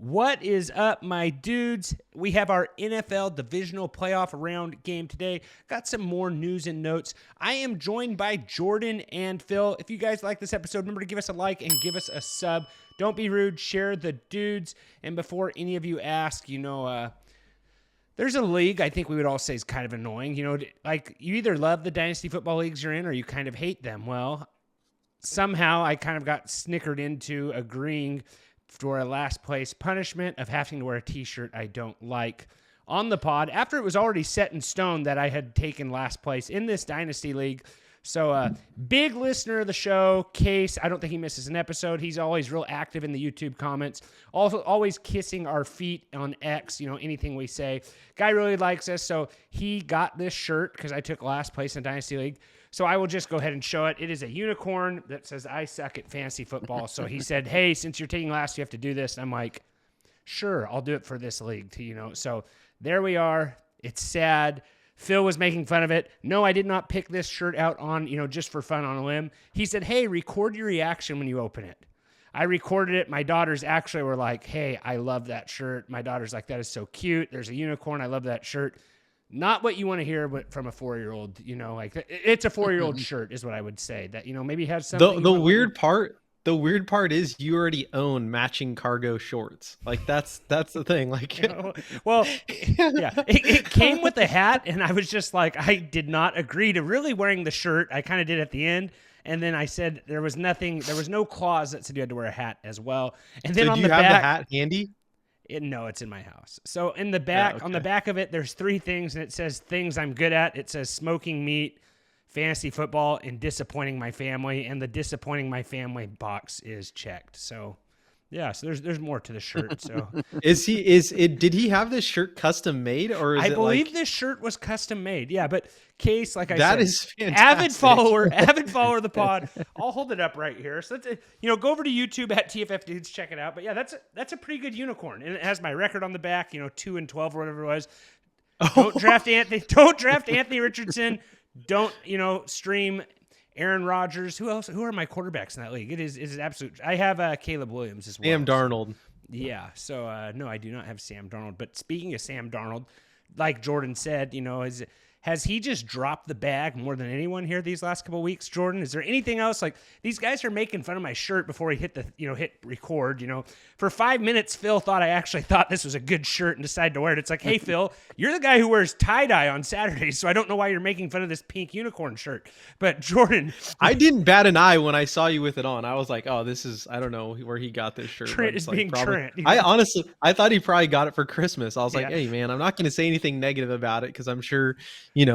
What is up, my dudes? We have our NFL Divisional Playoff Round game today. Got some more news and notes. I am joined by Jordan and Phil. If you guys like this episode, remember to give us a like and give us a sub. Don't be rude. Share the dudes. And before any of you ask, there's a league I think we would all say is kind of annoying. Like you either love the Dynasty football leagues you're in or you kind of hate them. Well, somehow I kind of got snickered into agreeing for a last place punishment of having to wear a t-shirt I don't like on the pod after it was already set in stone that I had taken last place in this Dynasty League. So big listener of the show, Case. I don't think he misses an episode. He's always real active in the YouTube comments. Also, always kissing our feet on X, anything we say. Guy really likes us, so he got this shirt because I took last place in Dynasty League. So I will just go ahead and show it. It is a unicorn that says, I suck at fantasy football. So he said, hey, since you're taking last, you have to do this. And I'm like, sure, I'll do it for this league. So there we are. It's sad. Phil was making fun of it. No, I did not pick this shirt out on, just for fun on a limb. He said, hey, record your reaction when you open it. I recorded it. My daughters actually were like, hey, I love that shirt. My daughter's like, that is so cute. There's a unicorn. I love that shirt. Not what you want to hear from a 4-year-old, it's a 4-year-old shirt is what I would say that, maybe has something. The weird part is you already own matching cargo shorts. Like that's the thing. Like, well, yeah, it came with a hat and I was just like, I did not agree to really wearing the shirt. I kind of did at the end. And then I said there was no clause that said you had to wear a hat as well. And then so on do you the have back, the hat handy? No, it's in my house. So in the back, on the back of it, there's 3 things, and it says things I'm good at. It says smoking meat, fantasy football, and disappointing my family. And the disappointing my family box is checked. So yeah, so there's more to the shirt. So did he have this shirt custom made, or is I it believe this shirt was custom made. Yeah, but Case, like I said, that is fantastic. avid follower of the pod. I'll hold it up right here. So let's, go over to YouTube at tffdudes, check it out. But yeah, that's a pretty good unicorn, and it has my record on the back. 2-12 or whatever it was. Don't draft Anthony Richardson. Don't stream Aaron Rodgers. Who else? Who are my quarterbacks in that league? It is absolute. I have Caleb Williams as well. Sam Darnold. Yeah. So no, I do not have Sam Darnold. But speaking of Sam Darnold, like Jordan said, has he just dropped the bag more than anyone here these last couple of weeks? Jordan, is there anything else? Like, these guys are making fun of my shirt before he hit record. For 5 minutes, Phil thought I actually thought this was a good shirt and decided to wear it. It's like, hey, Phil, you're the guy who wears tie-dye on Saturdays, so I don't know why you're making fun of this pink unicorn shirt. But Jordan, I didn't bat an eye when I saw you with it on. I was like, oh, this is, I don't know where he got this shirt. Trent is being Trent. I thought he probably got it for Christmas. I was like, hey, man, I'm not going to say anything negative about it because I'm sure,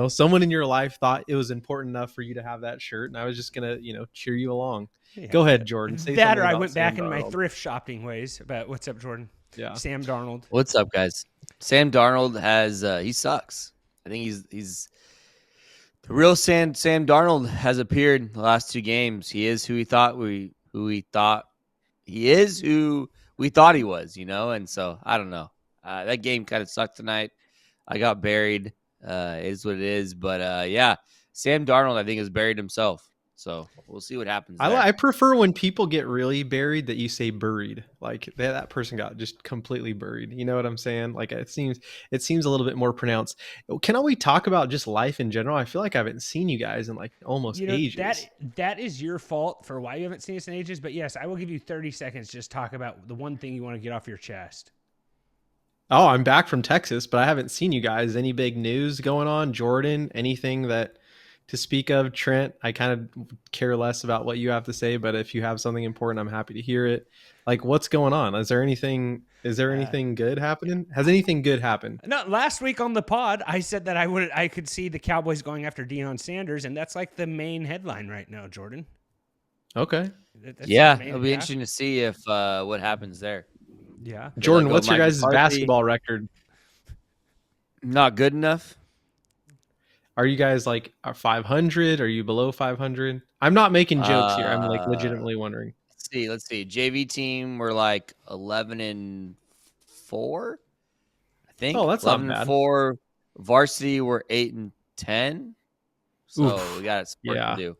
someone in your life thought it was important enough for you to have that shirt, and I was just gonna, cheer you along. Yeah. Go ahead, Jordan. Say that, or I went back in my thrift shopping ways. But what's up, Jordan? Yeah, Sam Darnold. What's up, guys? Sam Darnold has he sucks. I think he's the real Sam Darnold has appeared the last 2 games. He is who we thought he was, and so I don't know. That game kind of sucked tonight. I got buried. Is what it is. But yeah, Sam Darnold, I think, has buried himself. So we'll see what happens. I prefer when people get really buried that you say buried. Like that person got just completely buried. You know what I'm saying? Like it seems a little bit more pronounced. Can we talk about just life in general? I feel like I haven't seen you guys in like almost ages. That is your fault for why you haven't seen us in ages. But yes, I will give you 30 seconds to just talk about the one thing you want to get off your chest. Oh, I'm back from Texas, but I haven't seen you guys. Any big news going on? Jordan, anything that to speak of? Trent, I kind of care less about what you have to say, but if you have something important, I'm happy to hear it. Like, what's going on? Is there anything good happening? Has anything good happened? No, last week on the pod, I said that I could see the Cowboys going after Deion Sanders, and that's like the main headline right now, Jordan. Okay. It'll be interesting to see if what happens there. Yeah. Jordan, what's your guys' basketball record? Not good enough. Are you guys like 500? Are you below 500? I'm not making jokes here. I'm like legitimately wondering. Let's see. JV team, we're like 11-4. I think. Oh, that's 11-4. Varsity, we're 8-10. So we got some work to do.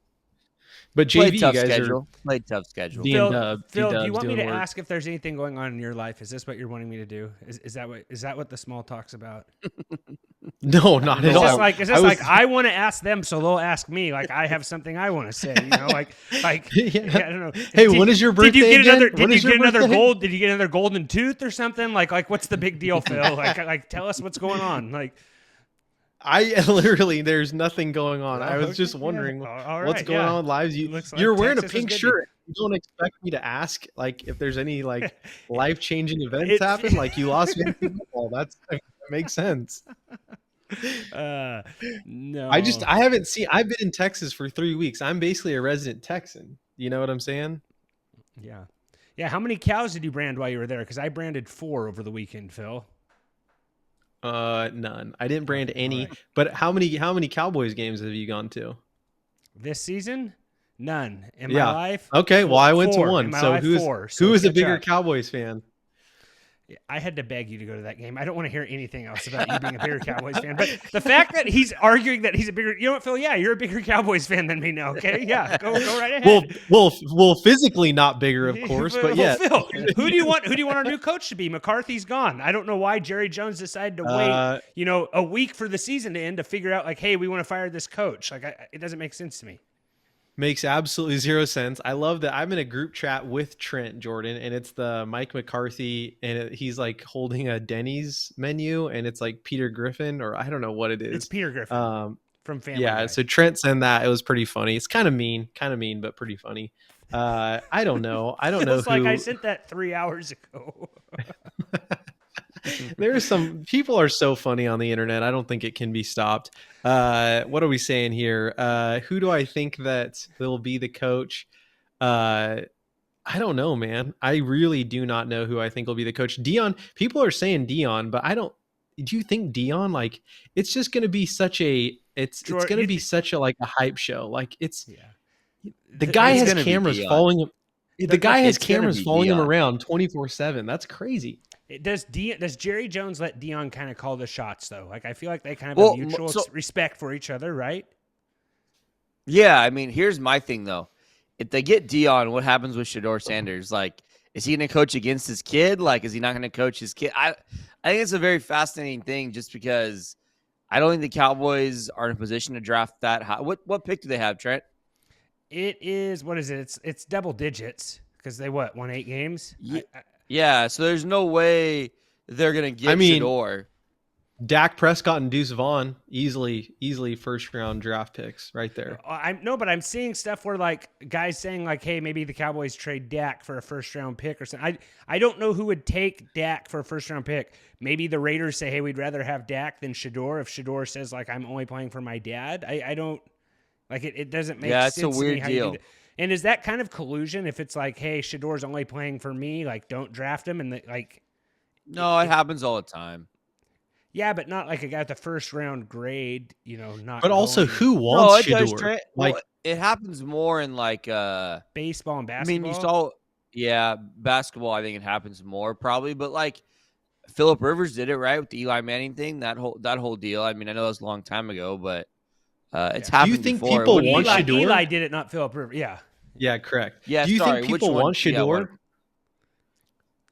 But Played JV, tough you guys schedule. Played tough schedule. Phil, do you want me to doing work. ask if there's anything going on in your life? Is this what you're wanting me to do? Is that what the small talk's about? No, not at Is all. this like I want to ask them, so they'll ask me? Like I have something I want to say, like Yeah. I don't know. Hey, when is your birthday? Did you get again? another? When Did you is your get another birthday? gold? Did you get another golden tooth or something? Like what's the big deal, Phil? Like tell us what's going on. Like I literally, there's nothing going on. I was okay, just yeah. wondering All what's right, going yeah. on with lives. Looks like You're wearing Texas a was pink good. shirt. You don't expect me to ask like if there's any like life-changing events It's- happen. Like you lost fantasy football. That makes sense. No. I haven't seen. I've been in Texas for 3 weeks. I'm basically a resident Texan. You know what I'm saying? Yeah. Yeah. How many cows did you brand while you were there? Because I branded 4 over the weekend, Phil. None. I didn't brand any. right. But how many Cowboys games have you gone to? This season? None. In Yeah. my life? Okay, well I went to 4. one. In my So life, who 4. So is a catch bigger up. Cowboys fan? I had to beg you to go to that game. I don't want to hear anything else about you being a bigger Cowboys fan. But the fact that he's arguing that he's a bigger, you know what, Phil? Yeah, you're a bigger Cowboys fan than me now. Okay, yeah, go right ahead. Well, physically not bigger, of course, but yeah. Phil, who do you want our new coach to be? McCarthy's gone. I don't know why Jerry Jones decided to wait, a week for the season to end to figure out like, hey, we want to fire this coach. Like, it doesn't make sense to me. Makes absolutely zero sense. I love that I'm in a group chat with Trent Jordan, and it's the Mike McCarthy, and he's like holding a Denny's menu, and it's like Peter Griffin, or I don't know what it is. It's Peter Griffin from Family Yeah, Guy. so Trent sent that. It was pretty funny. It's kind of mean, but pretty funny. I don't know. I don't know It's like who. I sent that 3 hours ago. There's some people are so funny on the internet. I don't think it can be stopped. What are we saying here? Who do I think that will be the coach? I don't know, man. I really do not know who I think will be the coach. Deion. People are saying Deion, but I don't. Do you think Deion? Like, it's just going to be such a. It's going to be such a like a hype show. Like it's. Yeah. The guy It's has gonna be cameras Deion. following him. The guy has It's gonna cameras be following him Deion. around 24/7. That's crazy. Does Jerry Jones let Deion kind of call the shots though? Like I feel like they kind of Well, have mutual respect for each other, right? Yeah, I mean, here's my thing though. If they get Deion, what happens with Shedeur Sanders? Like, is he going to coach against his kid? Like, is he not going to coach his kid? I think it's a very fascinating thing, just because I don't think the Cowboys are in a position to draft that high. What pick do they have, Trent? It is what is it? It's double digits because they won 8 games. Yeah, so there's no way they're going to get Shedeur. Dak Prescott and Deuce Vaughn easily first round draft picks right there. But I'm seeing stuff where like guys saying like, hey, maybe the Cowboys trade Dak for a first round pick or something. I don't know who would take Dak for a first round pick. Maybe the Raiders say, hey, we'd rather have Dak than Shedeur. If Shedeur says like, I'm only playing for my dad, I don't like it. It doesn't make sense. Yeah, it's a weird deal. And is that kind of collusion? If it's like, hey, Shedeur's only playing for me, like don't draft him, and No, it happens all the time. Yeah, but not like a guy at the first round grade, not. But also, going. who wants No, Shedeur? Like it happens more in like baseball and basketball. I mean, you saw, basketball. I think it happens more probably, but like Phillip Rivers did it right with the Eli Manning thing. That whole deal. I mean, I know that was a long time ago, but it's happened. Do you think before. people want Shedeur? Eli did it, not Phillip Rivers. Yeah. Yeah, correct. Yeah. Do you think people want Shedeur?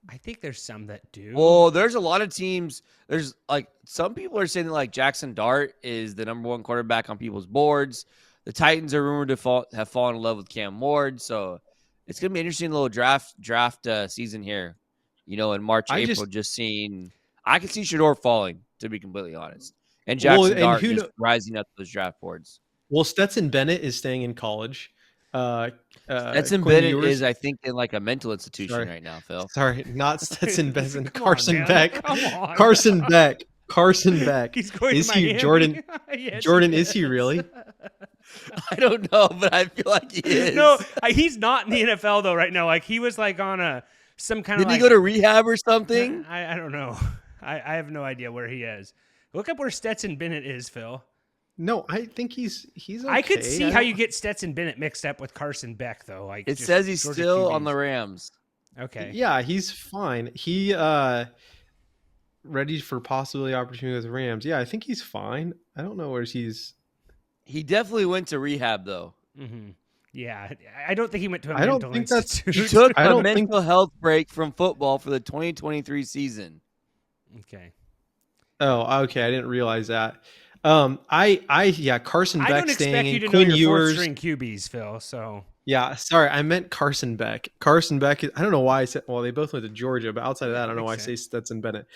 I think there's some that do. Well, there's a lot of teams. There's like some people are saying that like Jackson Dart is the number 1 quarterback on people's boards. The Titans are rumored to have fallen in love with Cam Ward, so it's gonna be an interesting little draft season here. In March, April. I can see Shedeur falling, to be completely honest, and Jackson Dart just rising up those draft boards. Well, Stetson Bennett is staying in college. Stetson Bennett is, I think, in like a mental institution right now, Phil. Sorry, not Stetson Bennett. Carson Beck. Beck. Carson Beck. Carson Beck. He's going is to he Miami. Jordan? Yes, Jordan, is he really? I don't know, but I feel like he is. No, he's not in the NFL though right now. Like he was like on some kind of. Did he go to rehab or something? I don't know. I have no idea where he is. Look up where Stetson Bennett is, Phil. No, I think he's okay. I could see how you get Stetson Bennett mixed up with Carson Beck, though. Like it says he's Georgia still QBs. on the Rams. Okay. Yeah, he's fine. He ready for possibly opportunity with the Rams. Yeah, I think he's fine. I don't know where he's. He definitely went to rehab though. Mm-hmm. Yeah, I don't think he went to a I don't mental think that's- institute. He took I a don't think- mental health break from football for the 2023 season. Okay. Oh, okay. I didn't realize that. Yeah, Carson I Beck don't staying expect in. you to know Quinn your fourth Ewers. string QBs, Phil. So Yeah, sorry, I meant Carson Beck. Carson Beck. I don't know why I said. Well, they both went to Georgia, but outside of that, I don't know why I say Stetson Bennett.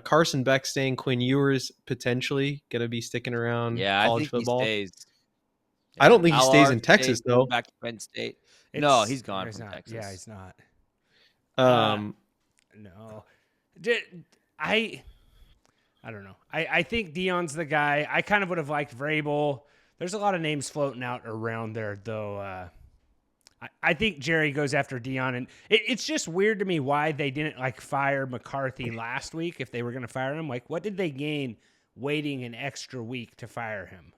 Carson Beck staying. Quinn Ewers potentially going to be sticking around Yeah, I college think he football. stays. I don't think he stays Allard in Texas though. Back to Penn State. No, he's gone he's from not. Texas. Yeah, he's not. No. I don't know. I think Deion's the guy. I kind of would have liked Vrabel. There's a lot of names floating out around there, though. I think Jerry goes after Deion, and it's just weird to me why they didn't like fire McCarthy last week if they were going to fire him. Like, what did they gain waiting an extra week to fire him?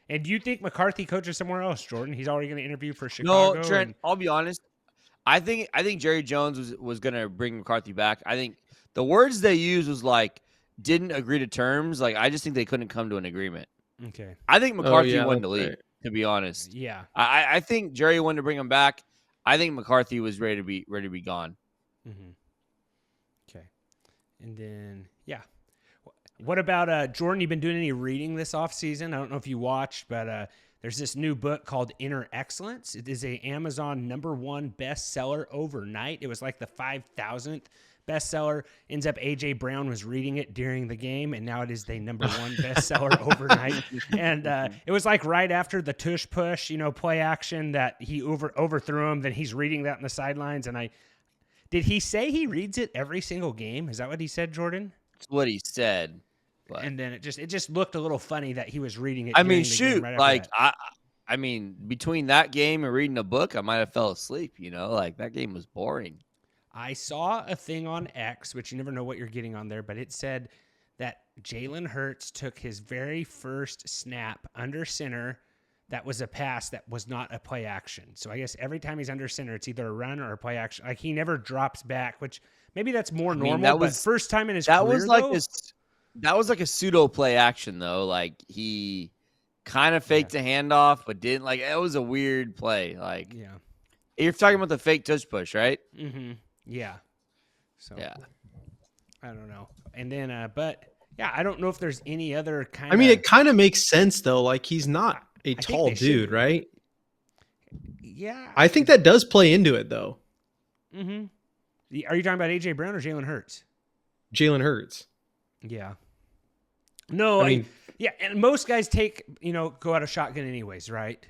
And do you think McCarthy coaches somewhere else, Jordan? He's already going to interview for Chicago. No, Trent. I'll be honest. I think Jerry Jones was going to bring McCarthy back. I think the words they used was like didn't agree to terms. Like I just think they couldn't come to an agreement. Okay. I think McCarthy wanted that's to leave. right. To be honest, Yeah. I think Jerry wanted to bring him back. I think McCarthy was ready to be gone. Mm-hmm. Okay. And then, yeah. What about Jordan? You've been doing any reading this offseason? I don't know if you watched, but there's this new book called Inner Excellence. It is a Amazon #1 bestseller overnight. It was like the 5,000th bestseller. Ends up A.J. Brown was reading it during the game, and now it is the #1 bestseller overnight. And it was like right after the tush push, play action that he overthrew him. Then he's reading that in the sidelines. And did he say he reads it every single game? Is that what he said, Jordan? That's what he said. But. And then it just looked a little funny that he was reading it. I mean, during the game shoot, right after like that. I mean, between that game and reading a book, I might have fell asleep. Like that game was boring. I saw a thing on X, which you never know what you're getting on there, but it said that Jalen Hurts took his very first snap under center. That was a pass that was not a play action. So I guess every time he's under center, it's either a run or a play action. Like he never drops back, which maybe that's more normal. But first time in his career, that was like a pseudo play action though. Like he kind of faked a handoff, but didn't. Like it was a weird play. Like you're talking about the fake tush push, right? Mm-hmm. Yeah. So yeah, I don't know. And then, but yeah, I don't know if there's any other kind. I mean, it kind of makes sense though. Like he's not a I tall dude, right? Yeah. I think that does play into it though. Mm-hmm. Are you talking about A.J. Brown or Jalen Hurts? Jalen Hurts. Yeah. No, I mean, yeah, and most guys go out of shotgun anyways, right?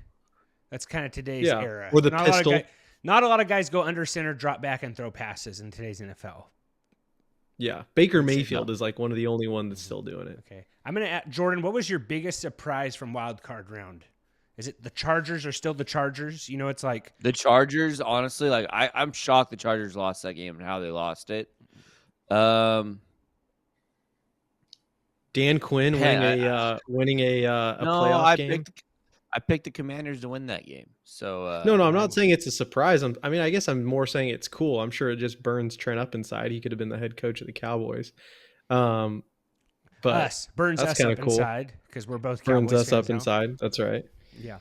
That's kind of today's era. Or the pistol. Not a lot of guys go under center, drop back, and throw passes in today's NFL. Yeah, Baker Mayfield is like one of the only ones that's still doing it. Okay, I'm gonna ask Jordan. What was your biggest surprise from wild card round? Is it the Chargers are still the Chargers? It's like the Chargers. Honestly, like I'm shocked the Chargers lost that game and how they lost it. Dan Quinn winning a playoff game. I picked the Commanders to win that game. So no, I'm not saying it's a surprise. I guess I'm more saying it's cool. I'm sure it just burns Trent up inside. He could have been the head coach of the Cowboys. But burns us up cool. inside because we're both burns Cowboys us up fans now. inside. That's right. Yeah.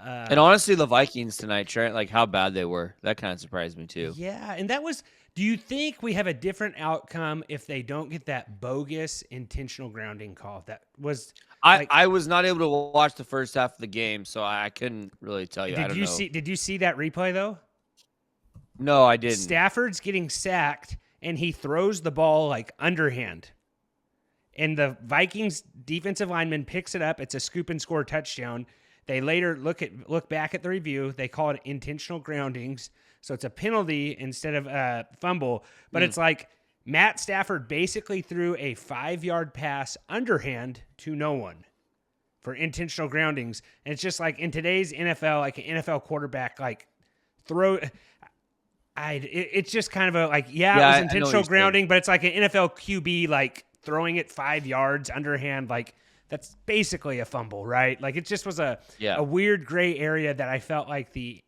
And honestly, the Vikings tonight, Trent, like how bad they were, that kind of surprised me too. Yeah, and that was. Do you think we have a different outcome if they don't get that bogus intentional grounding call? That was. I was not able to watch the first half of the game, so I couldn't really tell you. Did you see that replay though? No, I didn't. Stafford's getting sacked, and he throws the ball like underhand. And the Vikings defensive lineman picks it up. It's a scoop and score touchdown. They later look back at the review. They call it intentional groundings. So it's a penalty instead of a fumble. But it's like Matt Stafford basically threw a 5-yard pass underhand to no one for intentional groundings. And it's just like in today's NFL, like an NFL quarterback, like throw. It's just kind of it was intentional grounding, but it's like an NFL QB like throwing it 5 yards underhand, like that's basically a fumble, right? Like it just was a weird gray area that I felt like it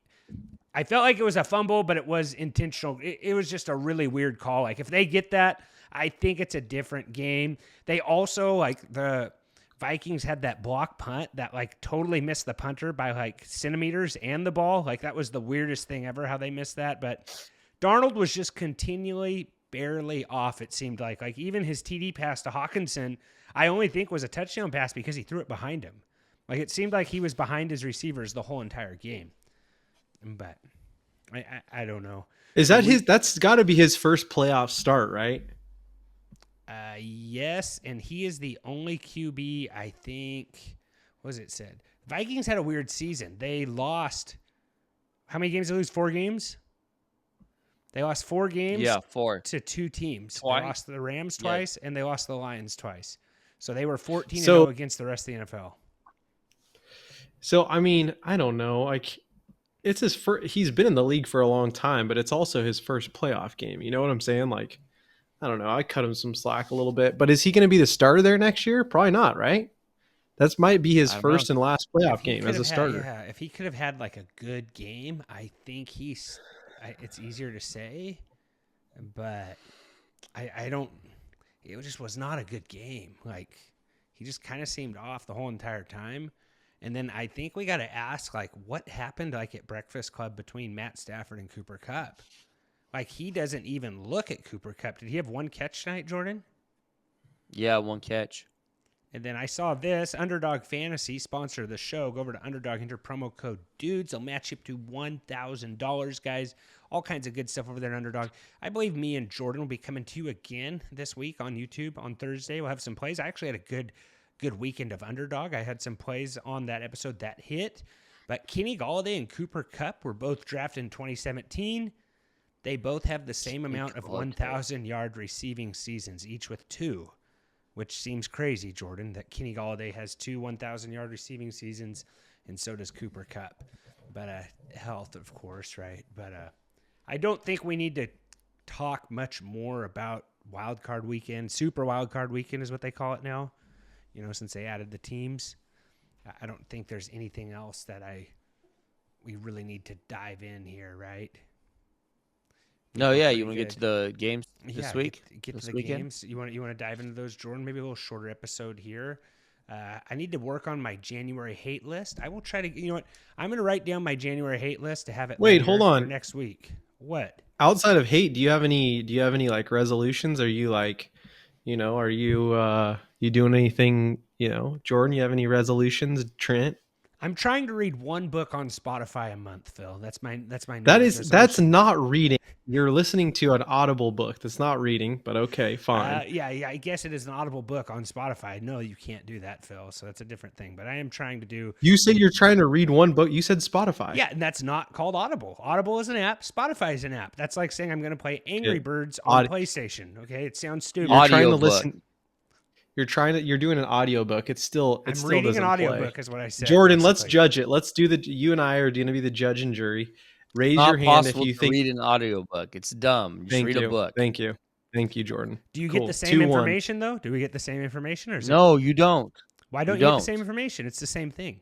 was a fumble, but it was intentional. It was just a really weird call. Like if they get that, I think it's a different game. They also like the Vikings had that block punt that like totally missed the punter by like centimeters and the ball. Like that was the weirdest thing ever how they missed that. But Darnold was just continually barely off, it seemed like. Like even his TD pass to Hawkinson, I only think was a touchdown pass because he threw it behind him. Like it seemed like he was behind his receivers the whole entire game. But I don't know. Is that that's got to be his first playoff start, right? Yes, and he is the only QB, I think, what was it said? Vikings had a weird season. They lost, how many games did they lose? 4 games? They lost 4 games 4 to 2 teams. Twice. They lost the Rams twice, and they lost the Lions twice. So they were 14-0 against the rest of the NFL. So, I mean, I don't know. Like, it's his first, he's been in the league for a long time, but it's also his first playoff game. You know what I'm saying? Like, I don't know. I cut him some slack a little bit, but is he going to be the starter there next year? Probably not, right? That might be his first and last playoff game as a starter. Yeah, if he could have had like a good game, I think it's easier to say, but I don't, it just was not a good game. Like he just kind of seemed off the whole entire time. And then I think we got to ask like what happened like at Breakfast Club between Matt Stafford and Cooper Kupp. Like, he doesn't even look at Cooper Kupp. Did he have 1 catch tonight, Jordan? Yeah, 1 catch. And then I saw this. Underdog Fantasy, sponsor of the show. Go over to Underdog, enter promo code DUDES. They'll match you up to $1,000, guys. All kinds of good stuff over there at Underdog. I believe me and Jordan will be coming to you again this week on YouTube on Thursday. We'll have some plays. I actually had a good weekend of Underdog. I had some plays on that episode that hit. But Kenny Golladay and Cooper Kupp were both drafted in 2017. They both have the same amount of 1,000-yard receiving seasons, each with 2, which seems crazy, Jordan, that Kenny Golladay has 2 1,000-yard receiving seasons, and so does Cooper Kupp. But health, of course, right? But I don't think we need to talk much more about Wild Card Weekend. Super Wild Card Weekend is what they call it now, since they added the teams. I don't think there's anything else that we really need to dive in here, right? No, yeah, you want to get to the games this week? Get to the games. You want to dive into those, Jordan? Maybe a little shorter episode here. I need to work on my January hate list. I will try to. You know what? I'm going to write down my January hate list to have it. Wait, hold on. For next week. What? Outside of hate, do you have any like resolutions? Are you like, are you doing anything? Jordan, you have any resolutions? Trent? I'm trying to read 1 book on Spotify a month, Phil. That's my that's not reading. You're listening to an Audible book. That's not reading, but okay, fine. Yeah. I guess it is an Audible book on Spotify. No, you can't do that, Phil. So that's a different thing. But I am trying to do. You said you're trying to read 1 book. You said Spotify. Yeah, and that's not called Audible. Audible is an app. Spotify is an app. That's like saying I'm going to play Angry Birds on PlayStation. Okay, it sounds stupid. You're trying to listen. You're doing an audiobook. I'm reading an audiobook is what I said. Jordan, let's judge it. Let's do you and I are going to be the judge and jury. Raise your hand if you think read an audiobook. It's dumb. Just read a book. Thank you, Jordan. Do you get the same information though? Do we get the same information or no? You don't. Why don't you get the same information? It's the same thing.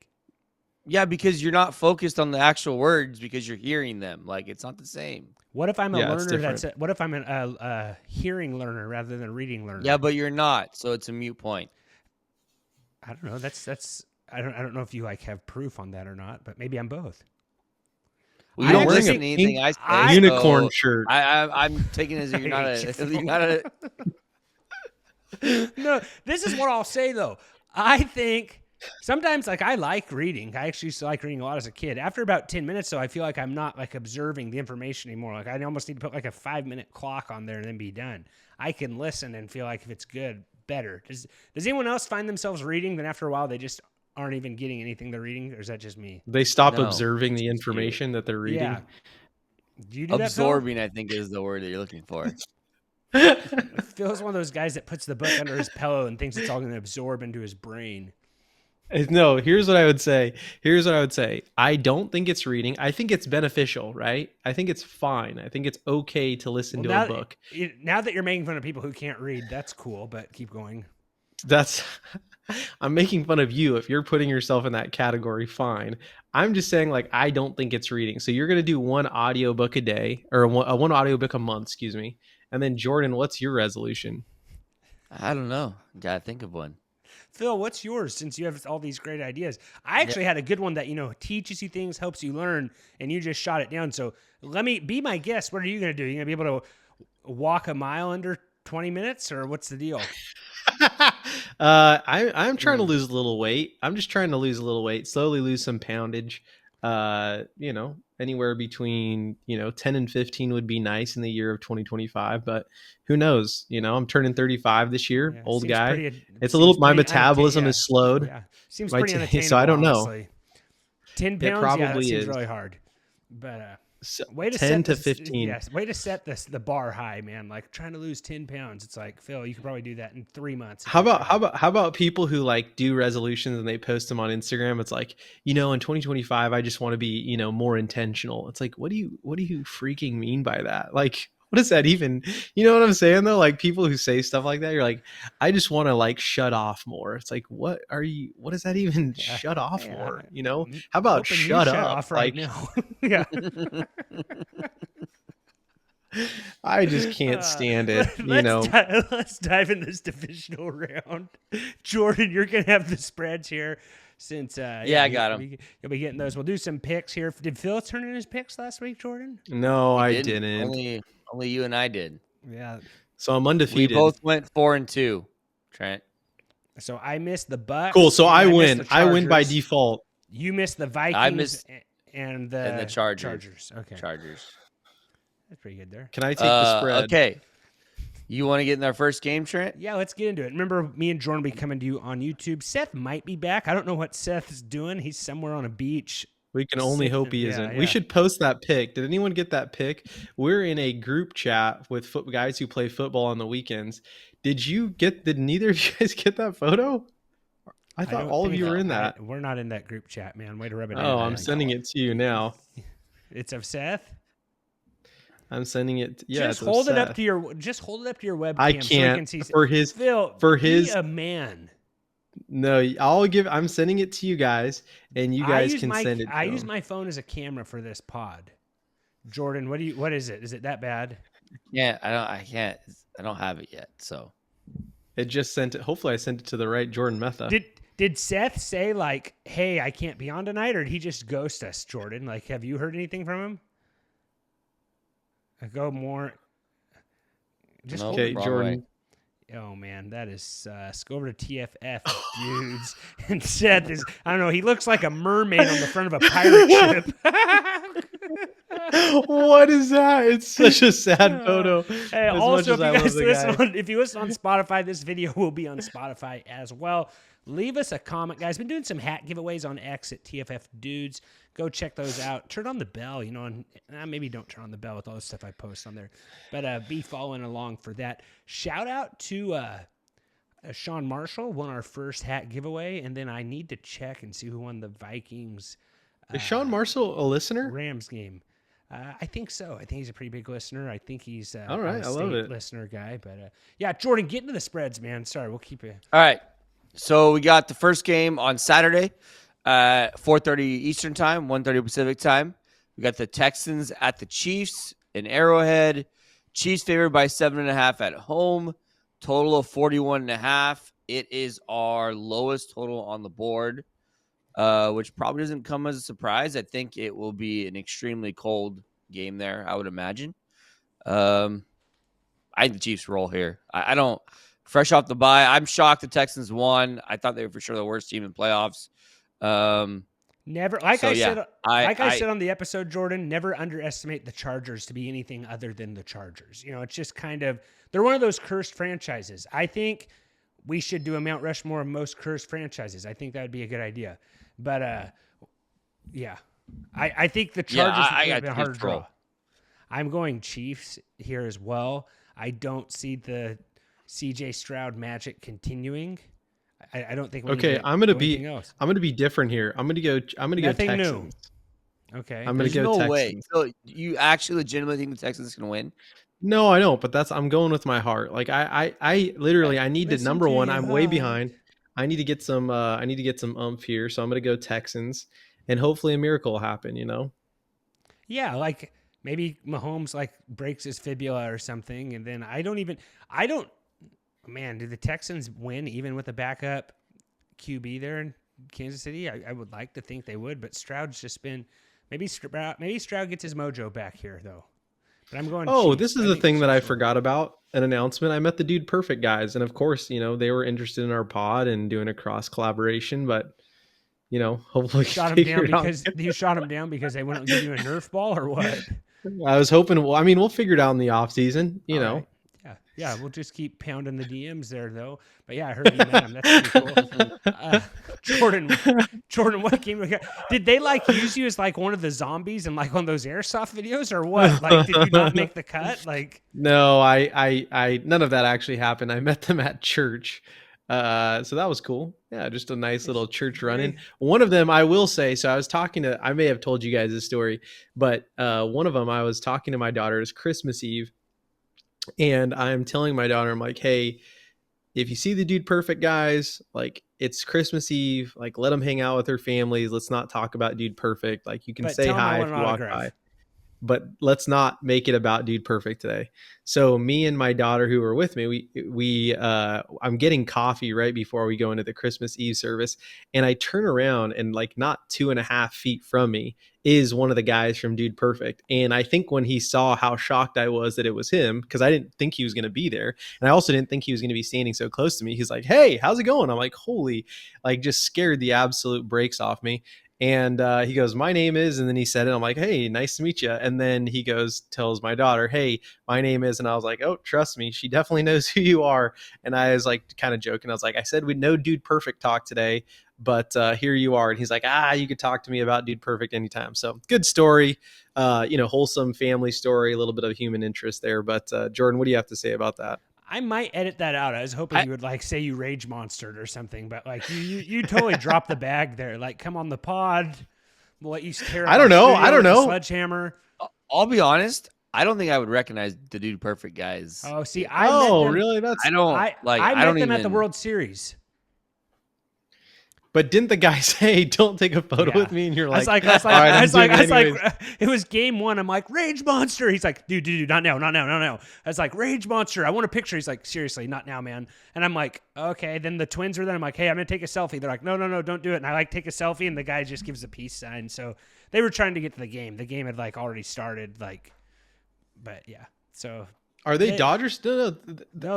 Yeah, because you're not focused on the actual words because you're hearing them. Like it's not the same. What if I'm a learner what if I'm a hearing learner rather than a reading learner? Yeah, but you're not, so it's a moot point. I don't know. That's I don't know if you have proof on that or not, but maybe I'm both. Well, you don't listen to anything I say. Unicorn shirt. I'm taking it as you're not a. No, this is what I'll say though. I think sometimes I like reading. I actually used to like reading a lot as a kid. After about 10 minutes though, I feel like I'm not observing the information anymore. Like I almost need to put a 5-minute clock on there and then be done. I can listen and feel like if it's good, better. Does anyone else find themselves reading, then after a while they just aren't even getting anything they're reading, or is that just me? They stop observing the information that they're reading. Yeah. Do you do absorbing, that, I think, is the word that you're looking for. Phil's one of those guys that puts the book under his pillow and thinks it's all going to absorb into his brain. No, here's what I would say. I don't think it's reading. I think it's beneficial, right? I think it's fine. I think it's okay to listen to a book. Now that you're making fun of people who can't read, that's cool, but keep going. I'm making fun of you. If you're putting yourself in that category, fine. I'm just saying I don't think it's reading. So you're going to do 1 audiobook a day or 1 audiobook a month, excuse me. And then Jordan, what's your resolution? I don't know. Gotta think of one. Phil, what's yours since you have all these great ideas? I actually had a good one that, teaches you things, helps you learn, and you just shot it down. So let me be my guest. What are you going to do? You going to be able to walk a mile under 20 minutes or what's the deal? I'm trying to lose a little weight. I'm just trying to lose a little weight, slowly lose some poundage. Anywhere between 10 and 15 would be nice in the year of 2025, but who knows? I'm turning 35 this year, old guy. It's a little, my metabolism is slowed. Yeah, seems pretty unattainable. So I don't know. Honestly. 10 pounds, it probably that seems is really hard. But way to 10 to 15. Yes, way to set the bar high, man. Like trying to lose 10 pounds. It's like, Phil, you can probably do that in 3 months. How about people who like do resolutions and they post them on Instagram? It's like, in 2025, I just want to be, more intentional. It's like, what do you freaking mean by that? Like, what does that even, you know what I'm saying though? Like people who say stuff like that, you're like, I just want to like shut off more. It's like, what does that even shut off more? How about shut up off right now? Yeah. I just can't stand it. Let's dive in this divisional round. Jordan, you're going to have the spreads here since I got them. You'll be getting those. We'll do some picks here. Did Phil turn in his picks last week, Jordan? No, I didn't. Only you and I did. Yeah. So I'm undefeated. We both went 4-2, Trent. So I missed the Bucks. Cool. So I win. I win by default. You missed the Vikings. I missed and the Chargers. Okay. Chargers. That's pretty good there. Can I take the spread? Okay. You want to get in our first game, Trent? Yeah, let's get into it. Remember, me and Jordan will be coming to you on YouTube. Seth might be back. I don't know what Seth is doing. He's somewhere on a beach. We can only hope he isn't. Yeah. We should post that pic. Did anyone get that pic? We're in a group chat with guys who play football on the weekends. Did neither of you guys get that photo? I thought all of you were in that. We're not in that group chat, man. Way to rub it in. Oh, I'm sending it to you now. It's of Seth? I'm sending it. Just hold it up to your webcam. I can't. So can see Phil, be a man. No, I'm sending it to you guys, and you guys can send it. I use my phone as a camera for this pod. Jordan, what is it? Is it that bad? Yeah, I can't. I don't have it yet. So it just sent it. Hopefully, I sent it to the right Jordan Metha. Did Seth say like, "Hey, I can't be on tonight," or did he just ghost us, Jordan? Like, have you heard anything from him? Go more. Just okay, Jordan. Way. Oh man, that is sus. Go over to tffdudes and Seth is, I don't know, he looks like a mermaid on the front of a pirate ship. What is that? It's such a sad photo. Hey, also, if you listen on Spotify, this video will be on Spotify as well. Leave us a comment, guys. Been doing some hat giveaways on X at tffdudes. Go check those out. Turn on the bell, and maybe don't turn on the bell with all the stuff I post on there, but be following along for that. Shout out to Sean Marshall, won our first hat giveaway, and then I need to check and see who won the Vikings. Is Sean Marshall a listener? Rams game. I think so. I think he's a pretty big listener. I think he's all right. I love it. Listener guy, but yeah, Jordan, get into the spreads, man. Sorry, we'll keep you. All right. So we got the first game on Saturday, 4:30 Eastern time, 1:30 Pacific time. We got the Texans at the Chiefs in Arrowhead. Chiefs favored by 7.5 at home. Total of 41.5. It is our lowest total on the board, which probably doesn't come as a surprise. I think it will be an extremely cold game there, I would imagine. I think the Chiefs roll here. I don't. Fresh off the bye, I'm shocked the Texans won. I thought they were for sure the worst team in playoffs. Never, I said on the episode, Jordan, never underestimate the Chargers to be anything other than the Chargers. It's just kind of, they're one of those cursed franchises. I think we should do a Mount Rushmore of most cursed franchises. I think that would be a good idea. But, yeah, I think the Chargers have been a hard draw. I'm going Chiefs here as well. I don't see the CJ Stroud magic continuing. I don't think. I'm gonna be different here. I'm gonna go Texans. New. Okay. I'm gonna go no Texans. Way. So you actually legitimately think the Texans can win? No, I don't. But I'm going with my heart. Like I literally I need to number one. I'm way behind. I need to get some. Umph here. So I'm gonna go Texans, and hopefully a miracle will happen. Yeah, like maybe Mahomes breaks his fibula or something, and then I don't. Man, do the Texans win even with a backup QB there in Kansas City. I would like to think they would, but Stroud's just been maybe Stroud gets his mojo back here though. But I'm going. Oh, Chiefs. this is I the think thing that I Chiefs will- forgot about, an announcement. I met the Dude Perfect guys, and of course, they were interested in our pod and doing a cross collaboration, but hopefully Shot him down because you shot him down because they wouldn't give you a Nerf ball or what? I was hoping. Well, I mean, we'll figure it out in the off season. All right. Yeah. We'll just keep pounding the DMs there, though. But yeah, I heard you met him. That's pretty cool. Jordan, what game? Did they use you as one of the zombies in one of those airsoft videos, or what? Did you not make the cut? No, I none of that actually happened. I met them at church. So that was cool. Yeah, just a nice little church run-in. One of them, I will say, so I was talking to, I may have told you guys this story, but one of them, I was talking to my daughter. It's Christmas Eve, and I'm telling my daughter, I'm like, hey, if you see the Dude Perfect guys, it's Christmas Eve, let them hang out with their families. Let's not talk about Dude Perfect. You can say hi if you walk by. But let's not make it about Dude Perfect today. So me and my daughter who were with me, I'm getting coffee right before we go into the Christmas Eve service. And I turn around and not 2.5 feet from me is one of the guys from Dude Perfect. And I think when he saw how shocked I was that it was him, because I didn't think he was going to be there. And I also didn't think he was going to be standing so close to me. He's like, hey, how's it going? I'm like, holy, just scared the absolute brakes off me. And he goes, my name is, and then he said it. I'm like, hey, nice to meet you. And then he tells my daughter, hey, my name is, and I was like, oh, trust me, she definitely knows who you are. And I was kind of joking. I was like, I said we'd no Dude Perfect talk today, but here you are. And he's like, you could talk to me about Dude Perfect anytime. So good story, wholesome family story, a little bit of human interest there. But Jordan, what do you have to say about that? I might edit that out. I was hoping you would say you rage monstered or something, but you totally dropped the bag there. Come on the pod. We'll let you tear. I don't know. Sledgehammer. I'll be honest. I don't think I would recognize the Dude Perfect guys. Oh, see, really? That's I don't I met them at the World Series. But didn't the guy say, don't take a photo with me? And you're like, I was like, it was game one. I'm like, Rage Monster. He's like, dude, not now. I was like, Rage Monster, I want a picture. He's like, seriously, not now, man. And I'm like, okay. Then the twins were there. I'm like, hey, I'm going to take a selfie. They're like, no, don't do it. And I take a selfie, and the guy just gives a peace sign. So they were trying to get to the game. The game had already started. But yeah. So are they Dodgers? No,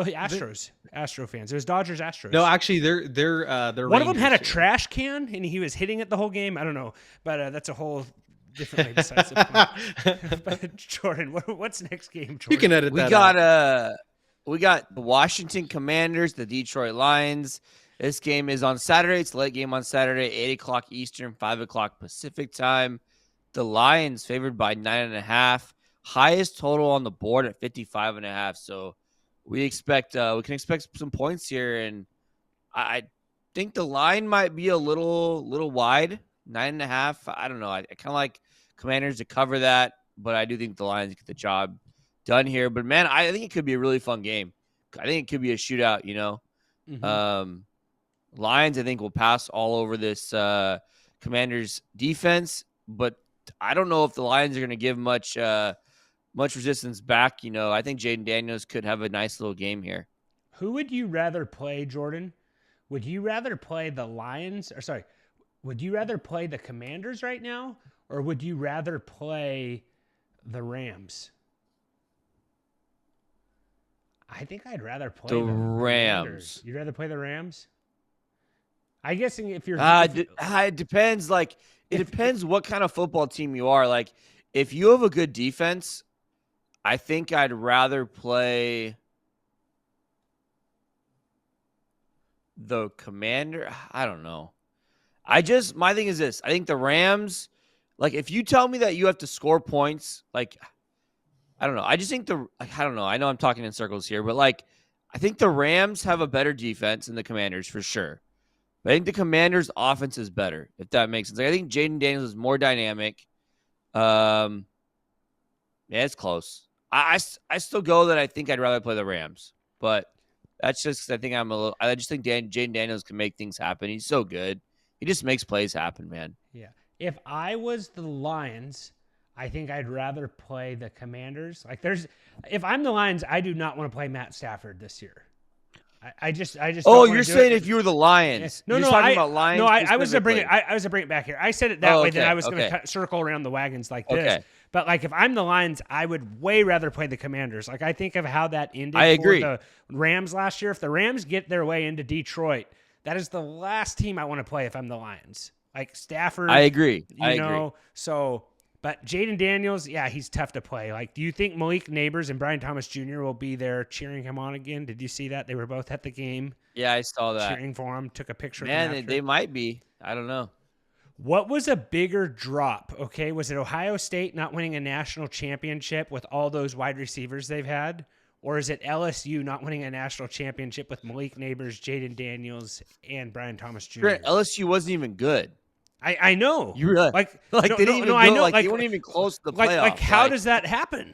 Astros. Astro fans. It was Dodgers, Astros. No, actually, they're one of them had a trash can, and he was hitting it the whole game. I don't know, but that's a whole different besides the point. But Jordan, what's next game? Jordan? You can edit that. We got the Washington Commanders, the Detroit Lions. This game is on Saturday. It's a late game on Saturday, 8:00 Eastern, 5:00 Pacific time. The Lions favored by 9.5. Highest total on the board at 55.5. So we can expect some points here, and I think the line might be a little wide, 9.5. I don't know. I kind of like Commanders to cover that, but I do think the Lions get the job done here. But man, I think it could be a really fun game. I think it could be a shootout. Mm-hmm. Lions, I think, will pass all over this Commanders defense, but I don't know if the Lions are going to give much resistance back. I think Jaden Daniels could have a nice little game here. Who would you rather play, Jordan? Would you rather play the Lions? Would you rather play the Commanders right now, or would you rather play the Rams? I think I'd rather play the Rams. You'd rather play the Rams? I guess if you're... it depends. It depends what kind of football team you are. If you have a good defense, I think I'd rather play the Commander. I don't know. My thing is this. I think the Rams, if you tell me that you have to score points, I don't know. I just think I don't know. I know I'm talking in circles here, but I think the Rams have a better defense than the Commanders for sure. But I think the Commanders' offense is better, if that makes sense. I think Jaden Daniels is more dynamic. Yeah, it's close. I still go that I think I'd rather play the Rams, but that's just 'cause I just think Jaden Daniels can make things happen. He's so good. He just makes plays happen, man. Yeah. If I was the Lions, I think I'd rather play the Commanders. If I'm the Lions, I do not want to play Matt Stafford this year. I just. Oh, don't you're wanna do saying it. if you were the Lions? No, You're no, talking about Lions. I was to bring it. specifically. I was to bring it back here. I said it that way. Then Okay, I was going okay. to circle around the wagons like this. Okay. But like, if I'm the Lions, I would way rather play the Commanders. Like, I think of how that ended I agree. for the Rams last year. If the Rams get their way into Detroit, that is the last team I want to play if I'm the Lions. Like Stafford. I agree. You know. So, but Jaden Daniels, yeah, he's tough to play. Like, do you think Malik Neighbors and Brian Thomas Jr. will be there cheering him on again? Did you see that? They were both at the game. Yeah, I saw that. Cheering for him, took a picture of him Man, after. they might be. I don't know. What was a bigger drop? Okay, was it Ohio State not winning a national championship with all those wide receivers they've had? Or is it LSU not winning a national championship with Malik Neighbors, Jaden Daniels, and Brian Thomas Jr.? Grant, LSU wasn't even good. I know. You realize, like they didn't even go, I know. like they weren't even close to the playoffs. Like how does that happen?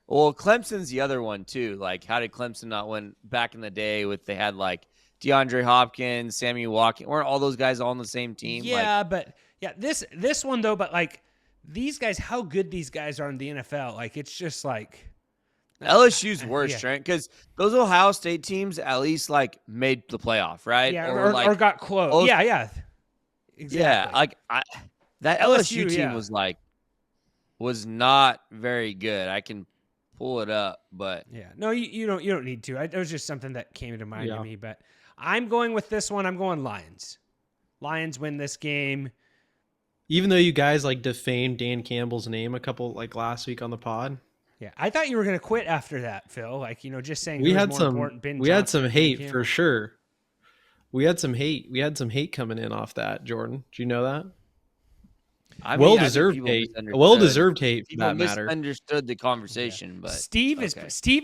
Well, Clemson's the other one too. Like, how did Clemson not win back in the day? They had like DeAndre Hopkins, Sammy Watkins. Weren't all those guys all on the same team? Yeah, but this one though. But like these guys, how good these guys are in the NFL. Like it's just like LSU's worse, yeah. Trent, because those Ohio State teams at least like made the playoff, right? Yeah, or got close. Yeah. Exactly. Yeah, like that LSU team was not very good. I can pull it up, but yeah, no, you don't need to. It was just something that came to mind to me. But I'm going with this one. I'm going Lions. Lions win this game. Even though you guys like defamed Dan Campbell's name a couple like last week on the pod. Yeah, I thought you were going to quit after that, Phil. Like just saying we had some hate for sure. We had some hate. We had some hate coming in off that, Jordan. Do you know that? Well-deserved hate. Well-deserved hate, for that matter. Misunderstood the conversation, but Steve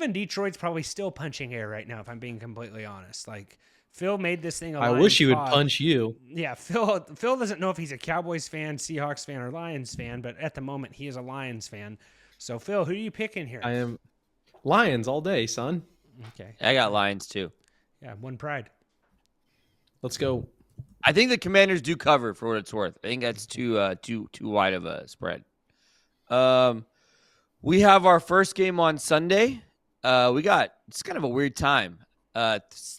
in Detroit's probably still punching air right now, if I'm being completely honest. Like Phil made this thing. I wish he would punch you. Yeah, Phil doesn't know if he's a Cowboys fan, Seahawks fan, or Lions fan, but at the moment he is a Lions fan. So Phil, who do you pick in here? I am Lions all day, son. Okay, I got Lions too. Yeah, one pride. Let's go. I think the Commanders do cover for what it's worth. I think that's too wide of a spread. We have our first game on Sunday. It's kind of a weird time.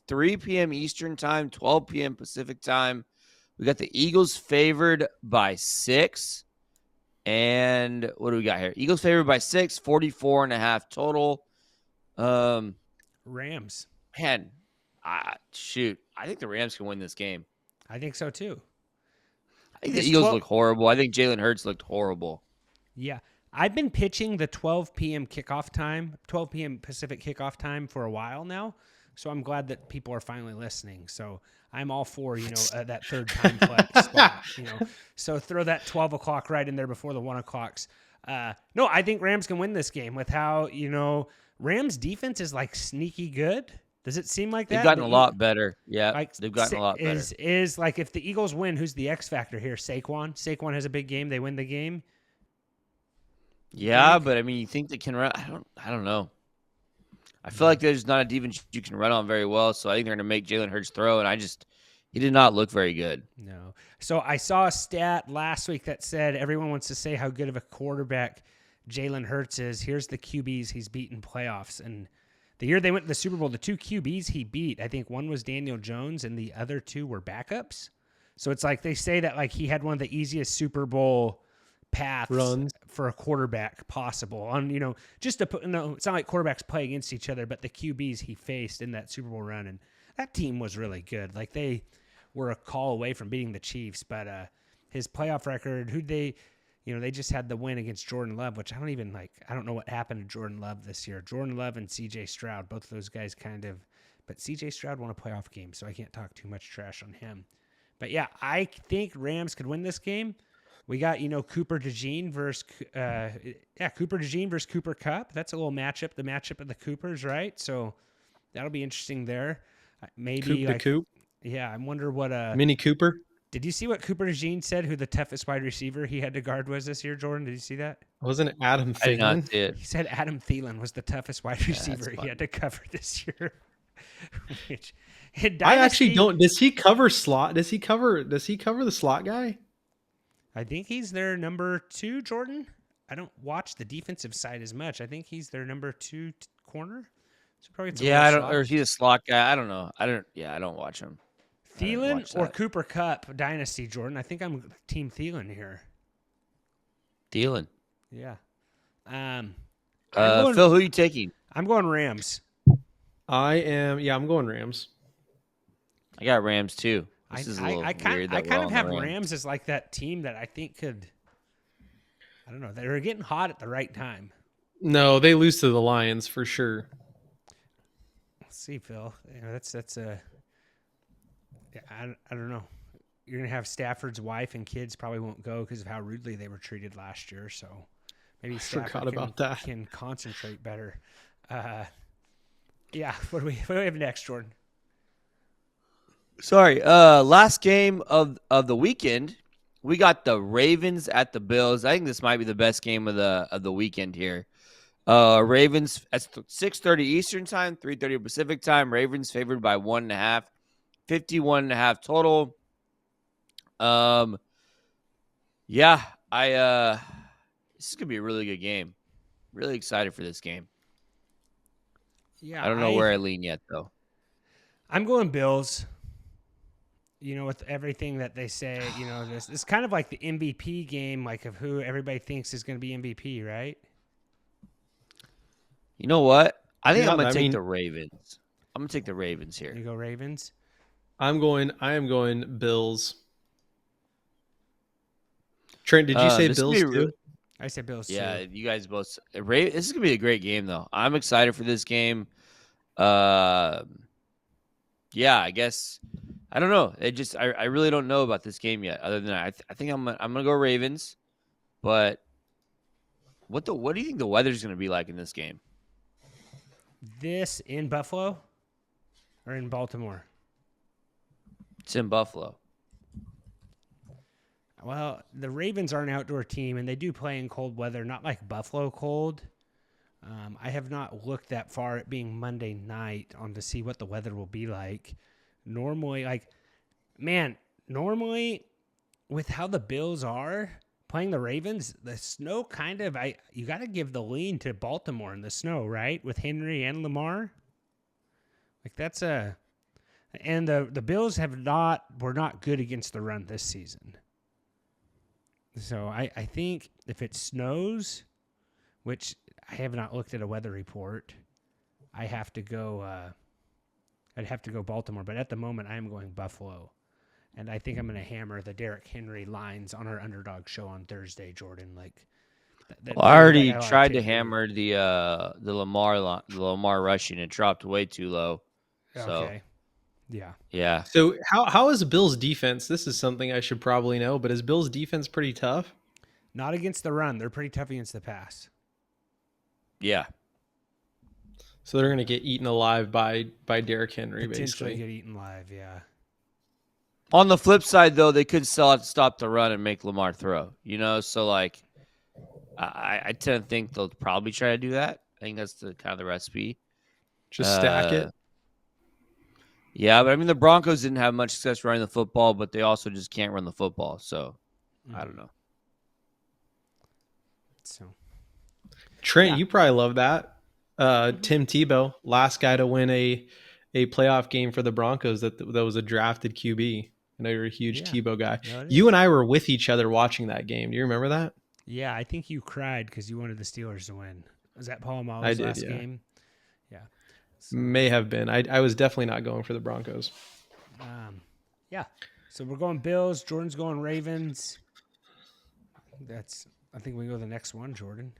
3 p.m. Eastern time, 12 p.m. Pacific time. We got the Eagles favored by 6. And what do we got here? Eagles favored by 6, 44.5 total. Rams. Man, shoot. I think the Rams can win this game. I think so too. I think the Eagles look horrible. I think Jalen Hurts looked horrible. Yeah. I've been pitching the 12 p.m. kickoff time, 12 p.m. Pacific kickoff time for a while now. So I'm glad that people are finally listening. So I'm all for, that third time flex spot, So throw that 12 o'clock right in there before the 1 o'clocks. No, I think Rams can win this game with how, Rams defense is like sneaky good. Does it seem like that? They've gotten a lot better. Yeah, they've gotten a lot better. Is like if the Eagles win, who's the X factor here? Saquon? Saquon has a big game. They win the game. Yeah, but I mean, you think they can run? I don't know. I feel like there's not a defense you can run on very well, so I think they're going to make Jalen Hurts throw, and he did not look very good. No. So I saw a stat last week that said everyone wants to say how good of a quarterback Jalen Hurts is. Here's the QBs he's beaten playoffs, and the year they went to the Super Bowl, the 2 QBs he beat, I think one was Daniel Jones and the other 2 were backups. So it's like they say that like he had one of the easiest Super Bowl paths runs for a quarterback possible. On just to put it's not like quarterbacks play against each other, but the QBs he faced in that Super Bowl run, and that team was really good. Like they were a call away from beating the Chiefs, but his playoff record, they just had the win against Jordan Love, which I don't know what happened to Jordan Love this year. Jordan Love and CJ Stroud, both of those guys but CJ Stroud won a playoff game, so I can't talk too much trash on him. But yeah, I think Rams could win this game. We got, Cooper DeJean versus Cooper Kupp. That's a little matchup, the matchup of the Coopers, right? So that'll be interesting there. Maybe Coop. Yeah, I wonder what Mini Cooper. Did you see what Cooper DeJean said, who the toughest wide receiver he had to guard was this year, Jordan? Did you see that? Wasn't it Adam Thielen? I did not see it. He said Adam Thielen was the toughest wide receiver he had to cover this year. I actually don't. Does he cover slot? Does he cover the slot guy? I think he's their number 2, Jordan. I don't watch the defensive side as much. I think he's their number 2 corner. So probably it's a Yeah, I little don't. soft. Or is he a slot guy? I don't know. I don't. Yeah, I don't watch him. I didn't Thielen watch or that. Cooper Kupp dynasty, Jordan? I think I'm Team Thielen here. Thielen. Yeah. I'm going. Phil, who are you taking? I'm going Rams. I'm going Rams. I got Rams too. I This is a little kind weird. I That kind we're of on have the Rams as like that team that I think could. I don't know. They're getting hot at the right time. No, they lose to the Lions for sure. Let's see, Phil. That's a. Yeah, I don't know. You're gonna have Stafford's wife and kids probably won't go because of how rudely they were treated last year. So maybe Stafford can concentrate better. Yeah. What do we have next, Jordan? Sorry. Last game of the weekend, we got the Ravens at the Bills. I think this might be the best game of the weekend here. Ravens at 6:30 Eastern time, 3:30 Pacific time. Ravens favored by 1.5, 51.5 total. Yeah, this is gonna be a really good game. Really excited for this game. Yeah, I don't know where I lean yet though. I'm going Bills. With everything that they say, this is kind of like the MVP game, like of who everybody thinks is going to be MVP, right? You know what? I think Yeah, I'm gonna I take mean- the Ravens. I'm gonna take the Ravens here. You go Ravens. I am going Bills. Trent, did you say this Bills could be too? I said Bills Yeah, too. you guys both. This is gonna be a great game, though. I'm excited for this game. Yeah, I guess I don't know. I really don't know about this game yet. Other than I think I'm gonna go Ravens. But what do you think the weather's gonna be like in this game? This in Buffalo or in Baltimore? It's in Buffalo. Well, the Ravens are an outdoor team, and they do play in cold weather, not like Buffalo cold. I have not looked that far at being Monday night on to see what the weather will be like. Normally, with how the Bills are playing the Ravens, the snow kind of, you got to give the lean to Baltimore in the snow, right? With Henry and Lamar. And the Bills were not good against the run this season. So I think if it snows, which I have not looked at a weather report, I'd have to go Baltimore. But at the moment, I am going Buffalo. And I think I'm going to hammer the Derrick Henry lines on our Underdog show on Thursday, Jordan. I already tried to hammer the Lamar rushing. It dropped way too low. So. Okay. Yeah. So how is Bills defense? This is something I should probably know, but is Bills defense pretty tough? Not against the run. They're pretty tough against the pass. Yeah. So they're going to get eaten alive by Derrick Henry, Potentially basically. get eaten alive, yeah. On the flip side, though, they could stop the run and make Lamar throw. So I tend to think they'll probably try to do that. I think that's the kind of the recipe. Just stack it. Yeah, but I mean the Broncos didn't have much success running the football, but they also just can't run the football. So I don't know. So Trent, you probably love that. Tim Tebow, last guy to win a playoff game for the Broncos that was a drafted QB. I know you're a huge Tebow guy. No, you and I were with each other watching that game. Do you remember that? Yeah, I think you cried because you wanted the Steelers to win. Was that Paul Mahler's last game? Yeah. So, may have been. I was definitely not going for the Broncos. Yeah. So we're going Bills. Jordan's going Ravens. I think we go to the next one, Jordan.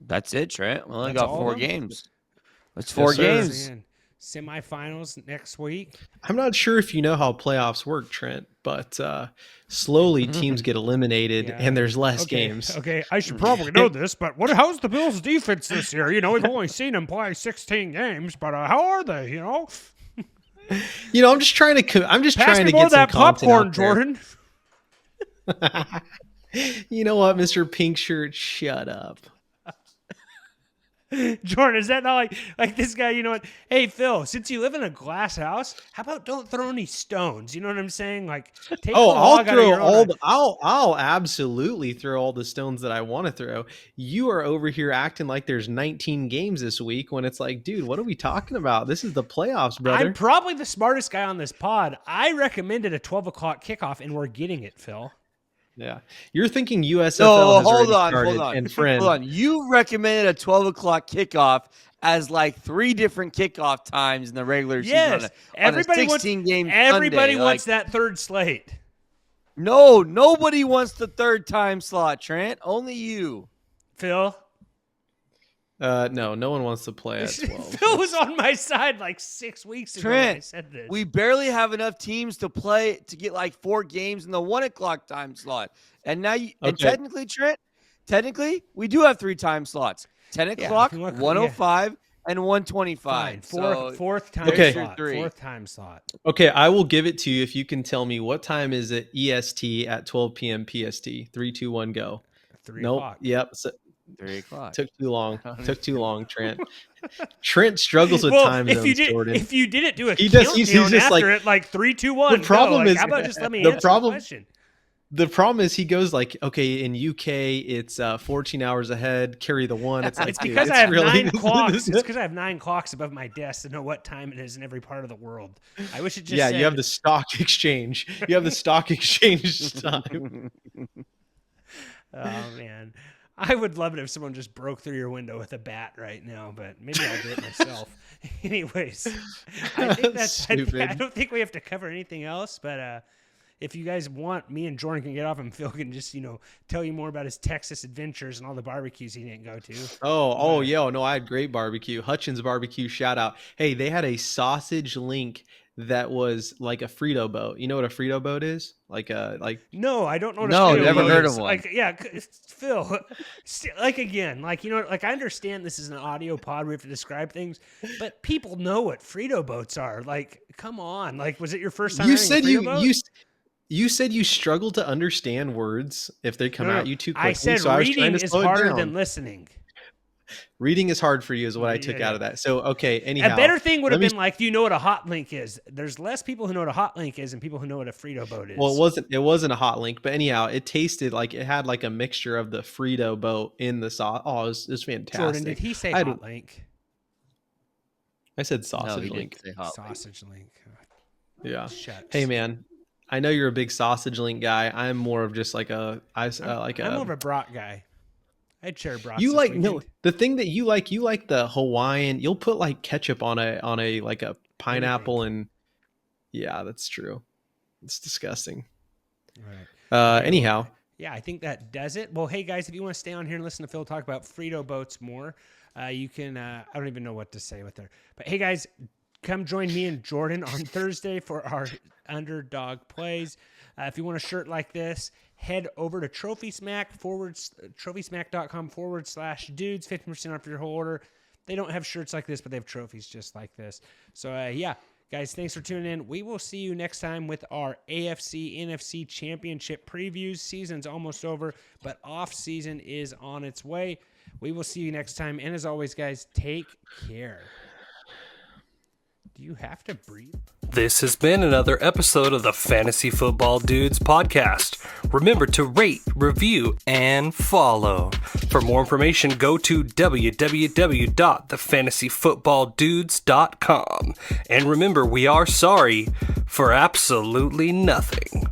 That's it, Trent. We only That's got all 4 of them? games. That's 4 Yes, games. Semifinals next week. I'm not sure if you know how playoffs work, Trent, but slowly teams get eliminated and there's less games. Okay, I should probably know this, but how's the Bills' defense this year? We've only seen them play 16 games, but how are they? I'm just trying to. Pass me to more get of that some content popcorn, out there. Jordan. You know what, Mr. Pink Shirt? Shut up. Jordan, is that not like this guy? You know what? Hey, Phil, since you live in a glass house, how about don't throw any stones? You know what I'm saying? Like, take the log out of your own eye. I'll absolutely throw all the stones that I want to throw. You are over here acting like there's 19 games this week when it's like, dude, what are we talking about? This is the playoffs, brother. I'm probably the smartest guy on this pod. I recommended a 12 o'clock kickoff, and we're getting it, Phil. Yeah, you're thinking USFL has hold already started, on. and friend. Hold on. You recommended a 12 o'clock kickoff as like 3 different kickoff times in the regular season. Yes, everybody on a 16 game everybody Sunday. wants that third slate. No, nobody wants the third time slot, Trent. Only you. Phil? No one wants to play at 12. Phil was on my side like 6 weeks ago when I said this. We barely have enough teams to play to get like 4 games in the 1 o'clock time slot. And now and technically, Trent, we do have 3 time slots. 10 o'clock, 105, and 125. Fourth time slot. Okay, I will give it to you if you can tell me what time is it EST at 12 p.m. PST. 3, 2, 1, go. 3 nope. o'clock. Yep. So, 3 o'clock. Took too long, Trent. Trent struggles with time zones, Jordan. If you didn't do a he's countdown just after it, like 3, 2, 1. The problem is, how about just let me answer the question? The problem is he goes like, okay, in UK it's 14 hours ahead. Carry the 1. It's like it's because I have 9 clocks. It's because I have 9 clocks above my desk to know what time it is in every part of the world. I wish it just said, you have the stock exchange. You have the stock exchange time. Oh man. I would love it if someone just broke through your window with a bat right now, but maybe I'll do it myself. Anyways, I think that's I don't think we have to cover anything else, but if you guys want, me and Jordan can get off and Phil can just, tell you more about his Texas adventures and all the barbecues he didn't go to. I had great barbecue. Hutchins Barbecue, shout out. Hey, they had a sausage link that was like a Frito boat. You know what a Frito boat is? No, I don't know what a Frito boat is. No, never heard of one. Phil, I understand this is an audio pod. We have to describe things, but people know what Frito boats are. Like, come on. Like, was it your first time You said you struggle to understand words if they come at you too quickly. I said reading is harder than listening. Reading is hard for you is what I took out of that. So, okay, anyhow. A better thing would have been like, do you know what a hot link is? There's less people who know what a hot link is than people who know what a Frito boat is. Well, it wasn't a hot link, but anyhow, it tasted like it had like a mixture of the Frito boat in the sauce. Oh, it was fantastic. Jordan, did he say hot link? I said sausage link. Sausage link. Yeah. Shucks. Hey, man. I know you're a big sausage link guy. I'm more of just I'm more of a brat guy. I'd share brats. The thing that you like the Hawaiian. You'll put like ketchup on a like a pineapple and yeah, that's true. It's disgusting. All right. Anyhow. Yeah, I think that does it. Well, hey guys, if you want to stay on here and listen to Phil talk about Frito boats more, you can. I don't even know what to say with her. But hey guys, come join me and Jordan on Thursday for our Underdog plays. If you want a shirt like this, head over to TrophySmack.com/dudes, 15% off your whole order. They don't have shirts like this, but they have trophies just like this. So, guys, thanks for tuning in. We will see you next time with our AFC, NFC championship previews. Season's almost over, but off season is on its way. We will see you next time. And as always, guys, take care. Do you have to breathe? This has been another episode of the Fantasy Football Dudes podcast. Remember to rate, review, and follow. For more information, go to www.thefantasyfootballdudes.com. And remember, we are sorry for absolutely nothing.